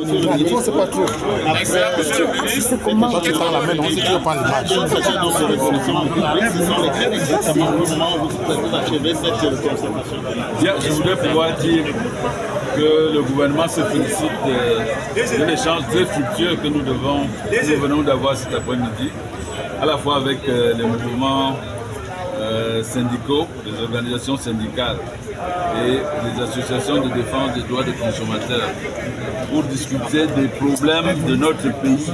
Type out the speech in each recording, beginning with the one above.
Il faut c'est pas trop. C'est comment? Quand tu prends la main, on sait que tu veux prendre l'image. Ce sont lesquels exactement comment vous achevez cette concertation? Bien, je voudrais pouvoir dire que le gouvernement se félicite de l'échange très fructueux que nous venons d'avoir cet après-midi, à la fois avec les mouvements syndicaux, les organisations syndicales et les associations de défense des droits des consommateurs pour discuter des problèmes de notre pays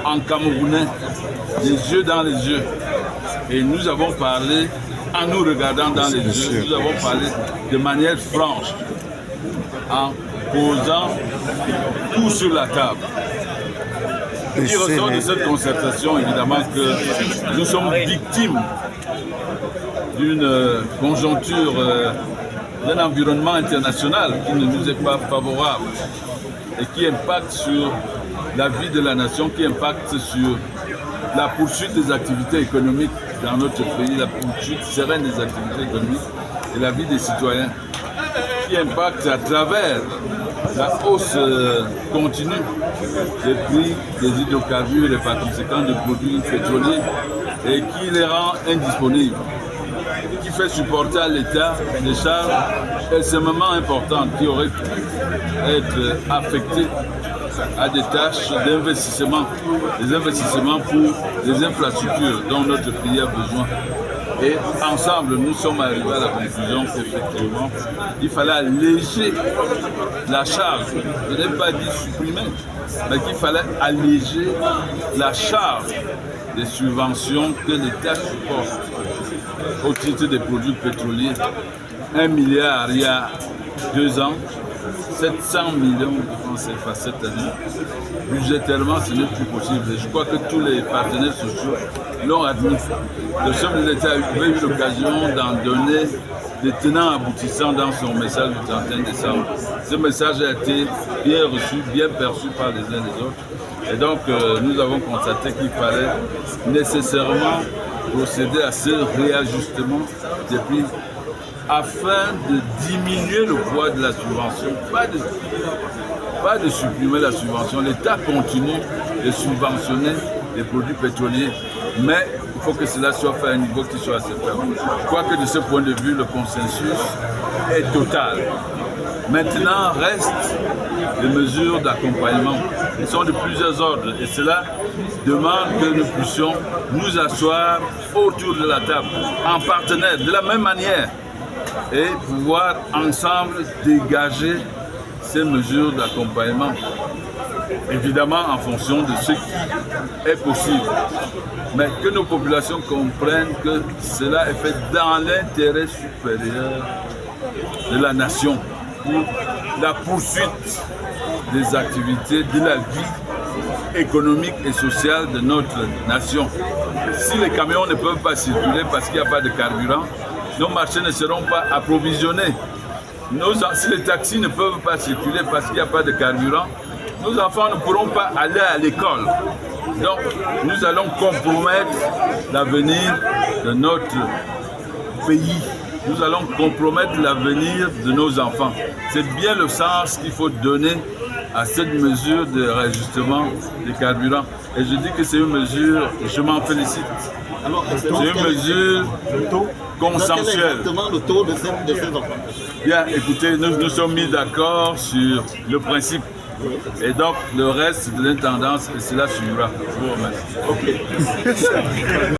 en camerounais, les yeux dans les yeux. Et nous avons parlé, en nous regardant dans les yeux, nous avons parlé de manière franche, en posant tout sur la table. Il ressort de cette concertation, évidemment, que nous sommes victimes d'une conjoncture, d'un environnement international qui ne nous est pas favorable et qui impacte sur la vie de la nation, qui impacte sur la poursuite des activités économiques dans notre pays, la poursuite sereine des activités économiques et la vie des citoyens, qui impacte à travers la hausse continue des prix des hydrocarbures et par conséquent des produits pétroliers et qui les rend indisponibles, qui fait supporter à l'État des charges extrêmement importantes qui auraient pu être affectées à des tâches d'investissement, des investissements pour les infrastructures dont notre pays a besoin. Et ensemble, nous sommes arrivés à la conclusion qu'effectivement, il fallait alléger la charge. Je n'ai pas dit supprimer, mais qu'il fallait alléger la charge des subventions que l'État supporte au titre des produits pétroliers. 1 milliard il y a 2 ans, 700 millions de francs CFA cette année. Budgétairement, ce n'est plus possible. Et je crois que tous les partenaires sociaux l'ont admis. Le chef de l'État avait eu l'occasion d'en donner des tenants aboutissants dans son message du 31 décembre. Ce message a été bien reçu, bien perçu par les uns et les autres. Et donc, nous avons constaté qu'il fallait nécessairement procéder à ce réajustement des prix afin de diminuer le poids de la subvention, pas de supprimer la subvention. L'État continue de subventionner les produits pétroliers, mais il faut que cela soit fait à un niveau qui soit acceptable. Je crois que de ce point de vue, le consensus est total. Maintenant, restent les mesures d'accompagnement. Elles sont de plusieurs ordres et cela demande que nous puissions nous asseoir autour de la table, en partenaire, de la même manière, et pouvoir ensemble dégager ces mesures d'accompagnement, évidemment en fonction de ce qui est possible. Mais que nos populations comprennent que cela est fait dans l'intérêt supérieur de la nation, pour la poursuite des activités de la vie économique et sociale de notre nation. Si les camions ne peuvent pas circuler parce qu'il n'y a pas de carburant, nos marchés ne seront pas approvisionnés. Si les taxis ne peuvent pas circuler parce qu'il n'y a pas de carburant, nos enfants ne pourront pas aller à l'école. Donc, nous allons compromettre l'avenir de notre pays. Nous allons compromettre l'avenir de nos enfants. C'est bien le sens qu'il faut donner à cette mesure de réajustement des carburants. Et je dis que c'est une mesure, je m'en félicite. C'est une mesure consensuelle. Exactement le taux de ces enfants. Bien, écoutez, nous sommes mis d'accord sur le principe. Et donc, le reste, c'est de l'intendance et cela suivra. Je vous remercie.